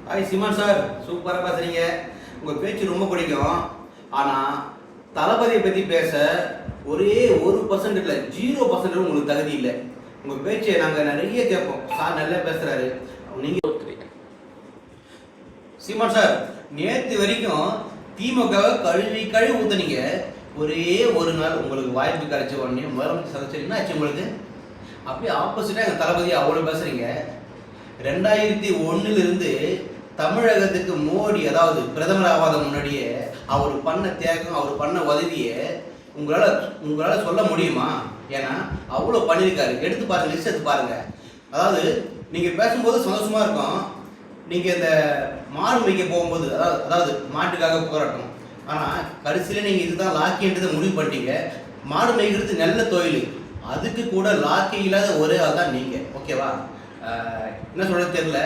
Hi சிமான் sir, சூப்பராக பேசுறீங்க. உங்கள் பேச்சு ரொம்ப பிடிக்கும். ஆனால் தளபதியை பற்றி பேச ஒரே 1% இல்லை, 0% உங்களுக்கு தகுதி இல்லை. உங்கள் பேச்சை நாங்கள் நிறைய கேட்போம். சார் நல்லா பேசுகிறாரு. நீங்கள் சிமான் சார், நேற்று வரைக்கும் திமுகவை கழுவி ஊற்றுனீங்க. ஒரே ஒரு நாள் உங்களுக்கு வாய்ப்பு கிடைச்ச உடனே முதலமைச்சர் சந்திச்சிங்கன்னா ஆச்சு உங்களுக்கு. அப்படியே ஆப்போசிட்டாக எங்கள் தளபதி அவ்வளோ பேசுகிறீங்க. 2001 தமிழகத்துக்கு மோடி, அதாவது பிரதமர் ஆகாத முன்னாடியே அவர் பண்ண தியாகம், அவர் பண்ண உதவியை உங்களால் சொல்ல முடியுமா? ஏன்னா அவ்வளோ பண்ணியிருக்காரு. எடுத்து பாருங்க, லிஸ்ட் எடுத்து பாருங்க. அதாவது நீங்கள் பேசும்போது சந்தோஷமா இருக்கும். நீங்கள் இந்த மாடு வைக்க போகும்போது, அதாவது மாட்டுக்காக போராட்டம், ஆனால் கடைசியில் நீங்கள் இதுதான் லாக்கின்றதை முடிவு பண்ணிட்டீங்க. மாடு மேய்க்கிறது நல்ல தொழில், அதுக்கு கூட லாக்கி இல்லாத ஒரே ஆள் தான் நீங்கள். ஓகேவா? என்ன சொல்றது தெரியல.